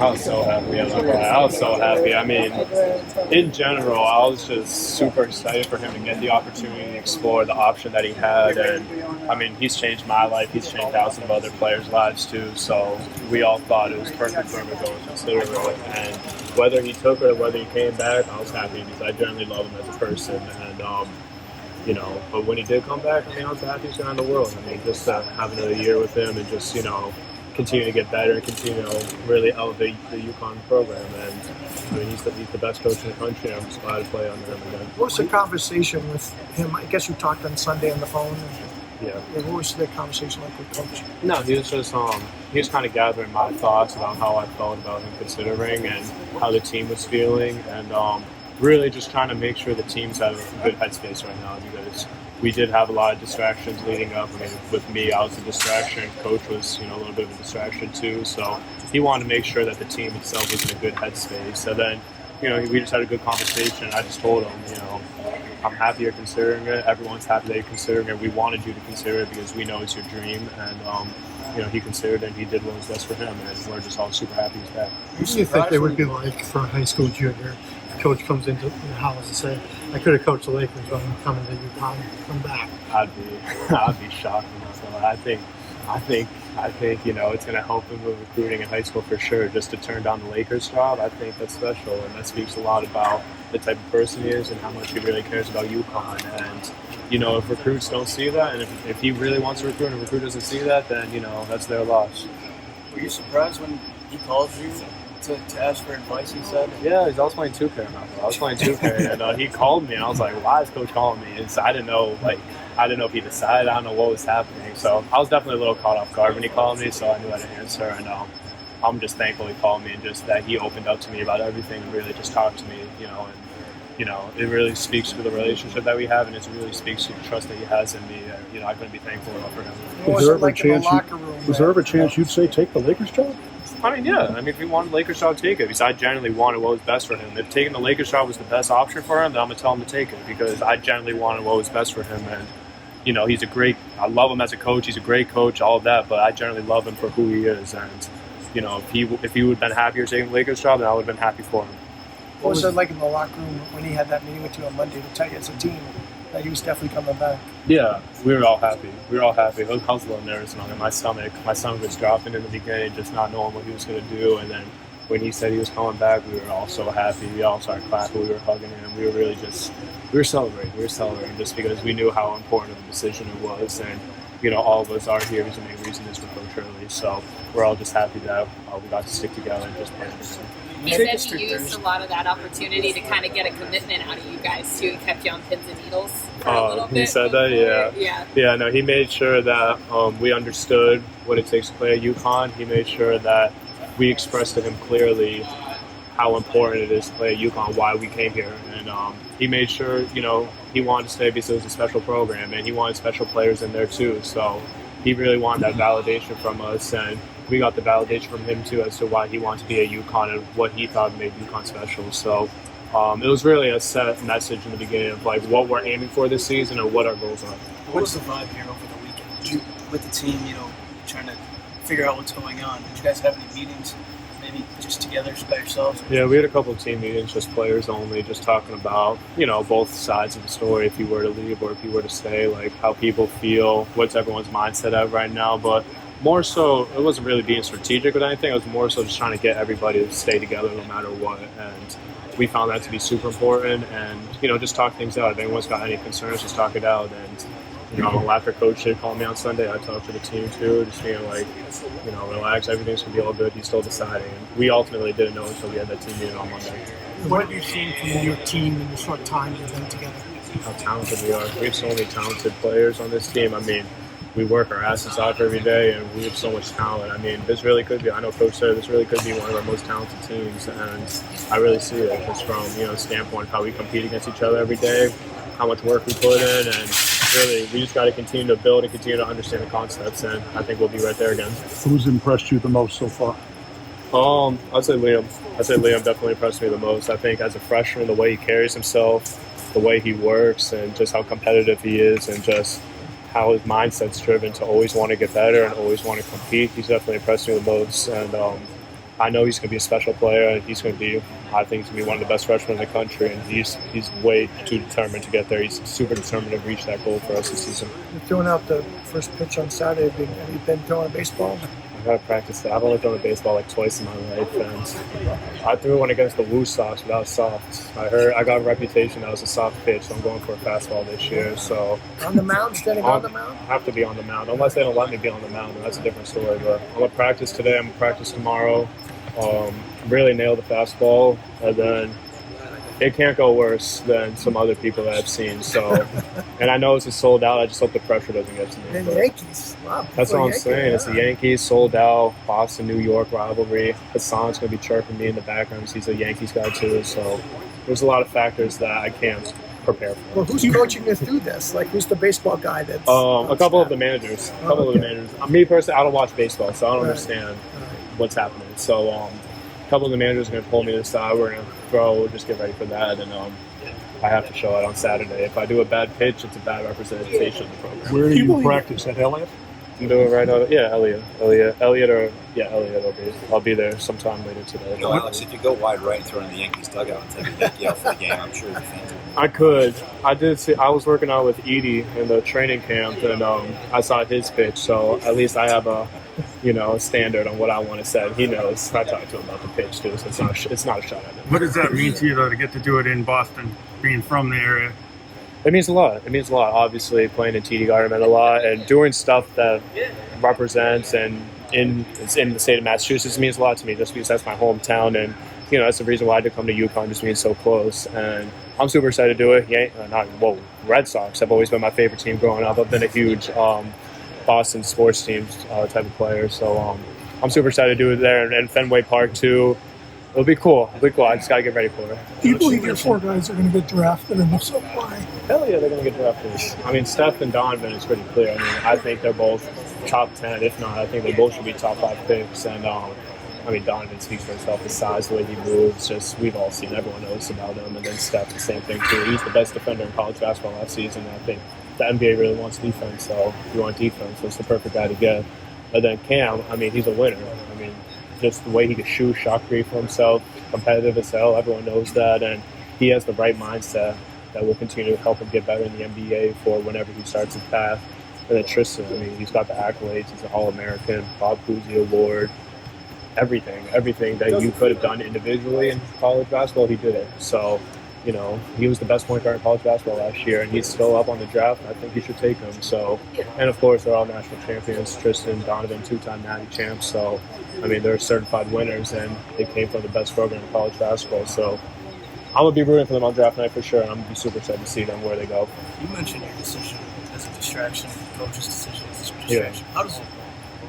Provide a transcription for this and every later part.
I was so happy. I was so happy. I mean, in general, I was just super excited for him to get the opportunity to explore the option that he had. And, I mean, he's changed my life. He's changed thousands of other players' lives, too. So we all thought it was perfect for him to go and consider it. And whether he took it or whether he came back, I was happy because I generally love him as a person. And, you know, but when he did come back, I mean, I was the happiest guy in the world. I mean, just to have another year with him and just, you know, continue to get better and continue to really elevate the UConn program. And I mean, he's the best coach in the country. I'm just glad to play under him again. What was the conversation with him? I guess you talked on Sunday on the phone. Yeah. What was the conversation like with Coach? No, he was just he was kind of gathering my thoughts about how I felt about him considering and how the team was feeling, and really just trying to make sure the team's have a good headspace right now, because we did have a lot of distractions leading up. I mean, with me, I was a distraction. Coach was, you know, a little bit of a distraction too. So he wanted to make sure that the team itself was in a good headspace. So then, you know, we just had a good conversation. I just told him, you know, I'm happy you're considering it. Everyone's happy that you're considering it. We wanted you to consider it because we know it's your dream. And, you know, he considered it and he did what was best for him. And we're just all super happy he's back. What do you think they would be like for a high school junior? Coach comes into the house and say, I could have coached the Lakers, but I'm coming to UConn, come back. I'd be shocked. So I think, you know, it's going to help him with recruiting in high school for sure. Just to turn down the Lakers job, I think that's special, and that speaks a lot about the type of person he is and how much he really cares about UConn. And, you know, if recruits don't see that, and if he really wants to recruit and a recruit doesn't see that, then, you know, that's their loss. Were you surprised when he called you to ask for advice, he said? Yeah, I was playing 2K. I was playing 2K, and he called me, and I was like, why is Coach calling me? And so I didn't know if he decided. I don't know what was happening. So I was definitely a little caught off guard when he called me, so I knew how to answer. And I'm just thankful he called me and just that he opened up to me about everything and really just talked to me, you know. And, you know, it really speaks to the relationship that we have, and it really speaks to the trust that he has in me. You know, I couldn't be thankful enough for him. Was there ever a chance you'd say take the Lakers job? I mean, yeah. I mean, if he wanted the Lakers job, take it. Because I genuinely wanted what was best for him. If taking the Lakers job was the best option for him, then I'm going to tell him to take it. Because I genuinely wanted what was best for him. And, you know, I love him as a coach. He's a great coach, all of that. But I generally love him for who he is. And, you know, if he would have been happier taking the Lakers job, then I would have been happy for him. What was it like in the locker room when he had that meeting with you on Monday to tell you as a team that he was definitely coming back? Yeah, we were all happy. I was a little nervous on it. My stomach was dropping in the beginning, just not knowing what he was going to do. And then when he said he was coming back, we were all so happy. We all started clapping. We were hugging him. We were celebrating. We were celebrating just because we knew how important of a decision it was. And, you know, all of us are here because the main reason is for Coach Hurley. So we're all just happy that we got to stick together and just play this game. He said he used a lot of that opportunity to kind of get a commitment out of you guys too. He kept you on pins and needles for a little bit. He said that, yeah. Yeah, no, he made sure that we understood what it takes to play at UConn. He made sure that we expressed to him clearly how important it is to play at UConn, why we came here. And he made sure, you know, he wanted to stay because it was a special program, and he wanted special players in there too. So he really wanted that validation from us, and we got the validation from him too as to why he wanted to be at UConn and what he thought made UConn special. So it was really a set message in the beginning of like what we're aiming for this season and what our goals are. What was the vibe here over the weekend? Did you, with the team, you know, trying to figure out what's going on? Did you guys have any meetings, maybe just together, just by yourselves? Yeah, we had a couple of team meetings, just players only, just talking about, you know, both sides of the story, if you were to leave or if you were to stay, like how people feel, what's everyone's mindset at right now. But more so, it wasn't really being strategic with anything. It was more so just trying to get everybody to stay together no matter what. And we found that to be super important. And, you know, just talk things out. If anyone's got any concerns, just talk it out. And, you know, after Coach did call me on Sunday, I talked to the team too, just being like, you know, relax, everything's going to be all good. He's still deciding. And we ultimately didn't know until we had that team meeting on Monday. What have you seen from your team in the short time you've been together? How talented we are. We have so many talented players on this team. I mean, we work our asses off every day, and we have so much talent. I mean, this really could be, I know Coach said this really could be one of our most talented teams, and I really see it just from, you know, standpoint of how we compete against each other every day, how much work we put in, and really, we just got to continue to build and continue to understand the concepts, and I think we'll be right there again. Who's impressed you the most so far? I'd say Liam. Liam definitely impressed me the most. I think as a freshman, the way he carries himself, the way he works, and just how competitive he is, and just how his mindset's driven to always want to get better and always want to compete. He's definitely impressed me the most. And, I know he's going to be a special player. He's going to be, I think, he's going to be one of the best freshmen in the country, and he's way too determined to get there. He's super determined to reach that goal for us this season. You're throwing out the first pitch on Saturday. Have you been throwing a baseball? I got to practice that. I've only thrown a baseball like twice in my life, and I threw one against the Woo Sox, but that was soft. I got a reputation that was a soft pitch, so I'm going for a fastball this year. So on the mound, standing on the mound? I have to be on the mound, unless they don't let me be on the mound, and that's a different story. But I'm going to practice today. I'm going to practice tomorrow. Really nail the fastball, and then it can't go worse than some other people that I've seen. So, and I know it's a sold out. I just hope the pressure doesn't get to me. The Yankees. Wow, that's what I'm Yankees, saying. yeah. It's the Yankees, sold out, Boston, New York rivalry. Hassan's going to be chirping me in the background because he's a Yankees guy too. So there's a lot of factors that I can't prepare for. Well, who's coaching you through this? Like, who's the baseball guy that's... a couple of the managers. Me personally, I don't watch baseball, so I don't understand what's happening. So a couple of the managers are going to pull me to the side. We're going to throw. We'll just get ready for that. And I have to show it on Saturday. If I do a bad pitch, it's a bad representation of the program. Where do you practice? At Elliott? I'm doing it right now. Yeah, Elliott. I'll be there sometime later today. You know, Alex, if you go wide right and throw in the Yankees dugout and take a Yankee out for the game, I'm sure the fans will. I could. I did see. I was working out with Edie in the training camp, and I saw his pitch. So at least I have a standard on what I want to say. He knows. I talked to him about the pitch too, so it's not a shot at him. What does that mean to you, though, to get to do it in Boston, being from the area? It means a lot. It means a lot. Obviously, playing in TD Garden meant a lot, and doing stuff that represents and in the state of Massachusetts means a lot to me, just because that's my hometown, and that's the reason why I did come to UConn, just being so close. And I'm super excited to do it. Red Sox have always been my favorite team growing up. I've been a huge Boston sports teams type of player, so I'm super excited to do it there, and Fenway Park too. It'll be cool. I just got to get ready for it. Do you believe your four guys are going to get drafted, and if so, why? Hell yeah, they're going to get drafted. I mean, Steph and Donovan is pretty clear. I mean, I think they're both top 10. If not, I think they both should be top 5 picks. And, Donovan speaks for himself, the size, the way he moves. Just, we've all seen, everyone knows about him. And then Steph, the same thing, too. He's the best defender in college basketball last season. I think the NBA really wants defense. So if you want defense, that's the perfect guy to get. And then Cam, he's a winner. Just the way he can shoot, shot create for himself, competitive as hell. Everyone knows that, and he has the right mindset that will continue to help him get better in the NBA for whenever he starts his path. And then Tristan, he's got the accolades. He's an All-American, Bob Cousy Award, everything that you could have done individually in college basketball, he did it. So, he was the best point guard in college basketball last year, and he's still up on the draft. I think you should take him. So, and of course, they're all national champions. Tristan, Donovan, 2-time Natty champs. So, they're certified winners, and they came from the best program in college basketball. So, I'm going to be rooting for them on draft night for sure, and I'm going to be super excited to see them where they go. You mentioned your decision as a distraction, coach's decision as a distraction. Yeah. How does it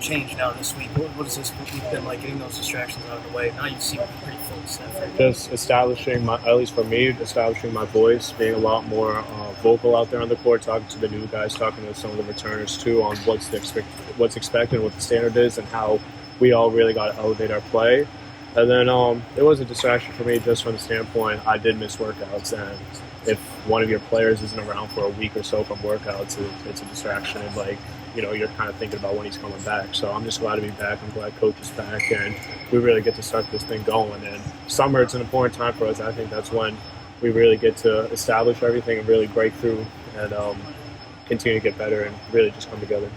change now this week? What has this week been like, getting those distractions out of the way? Now you seem pretty fully set for it. Just establishing at least for me, establishing my voice, being a lot more vocal out there on the court, talking to the new guys, talking to some of the returners too on what's expected, what the standard is, and how we all really got to elevate our play. And then it was a distraction for me just from the standpoint I did miss workouts, and if one of your players isn't around for a week or so from workouts, it's a distraction, and you're kind of thinking about when he's coming back. So I'm just glad to be back. I'm glad Coach is back, and we really get to start this thing going. And summer, it's an important time for us. I think that's when we really get to establish everything and really break through and continue to get better and really just come together.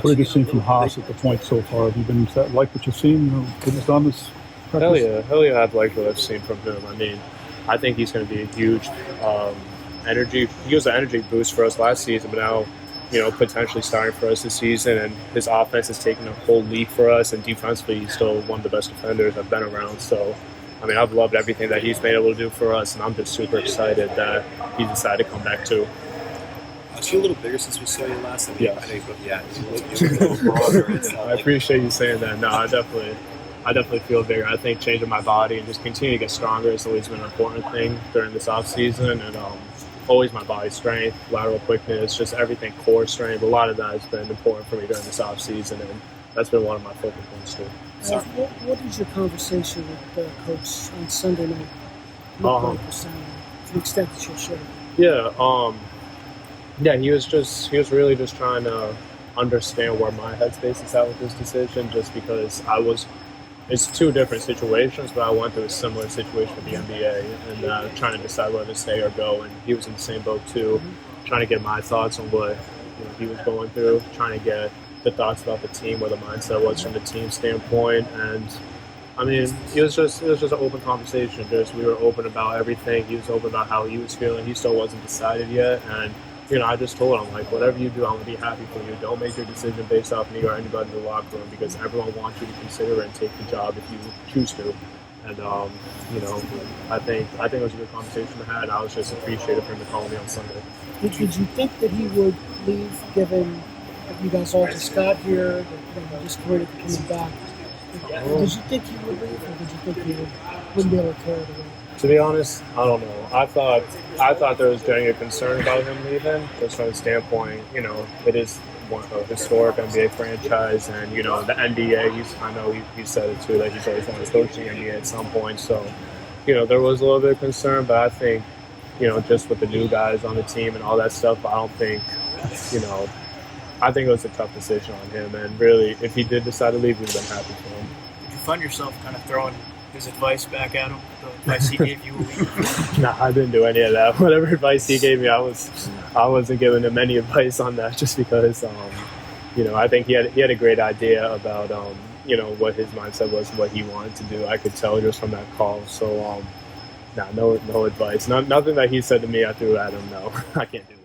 What have you seen from Haas at the point so far? Have you been like what you've seen? Getting done this practice? Hell yeah, I've liked what I've seen from him. I think he's going to be a huge energy. He was an energy boost for us last season, but now, potentially starting for us this season, and his offense has taken a whole leap for us, and defensively, he's still one of the best defenders I've been around. So, I've loved everything that he's been able to do for us, and I'm just super excited that he decided to come back too. Is you a little bigger since we saw you last time? Yeah. You look a little broader. I appreciate you saying that. No, I definitely feel bigger. I think changing my body and just continue to get stronger has always been an important thing during this off season, and always my body strength, lateral quickness, just everything, core strength. A lot of that has been important for me during this off season, and that's been one of my focal points too. What is your conversation with Coach on Sunday night look like for Saturday, to the extent that you'll share? Yeah, he was really just trying to understand where my headspace is at with this decision, just because I was it's two different situations, but I went through a similar situation with the NBA and trying to decide whether to stay or go. And he was in the same boat too, trying to get my thoughts on what he was going through, trying to get the thoughts about the team, what the mindset was from the team standpoint. And I mean, it was just an open conversation. We were open about everything. He was open about how he was feeling. He still wasn't decided yet, and I just told him, like, whatever you do, I'm going to be happy for you. Don't make your decision based off me or anybody in the locker room, because everyone wants you to consider and take the job if you choose to. And, I think it was a good conversation to have. I was just appreciative for him to call me on Sunday. Did you think that he would leave, given that you guys all just got here, that you just committed to coming back? Did you think he would leave, or did you think he wouldn't be able to carry it away? To be honest, I don't know. I thought there was genuine concern about him leaving, just from the standpoint, it is a historic NBA franchise, and the NBA. I know he said it too, that he's always wanted to coach the NBA at some point. So, there was a little bit of concern, but I think, just with the new guys on the team and all that stuff, I don't think, I think it was a tough decision on him. And really, if he did decide to leave, we'd have been happy for him. Did you find yourself kind of throwing his advice back at him, the advice he gave you? No, I didn't do any of that. Whatever advice he gave me, I wasn't giving him any advice on that, just because, I think he had a great idea about, what his mindset was and what he wanted to do. I could tell just from that call. So, no advice. Nothing that he said to me I threw at him. No, I can't do that.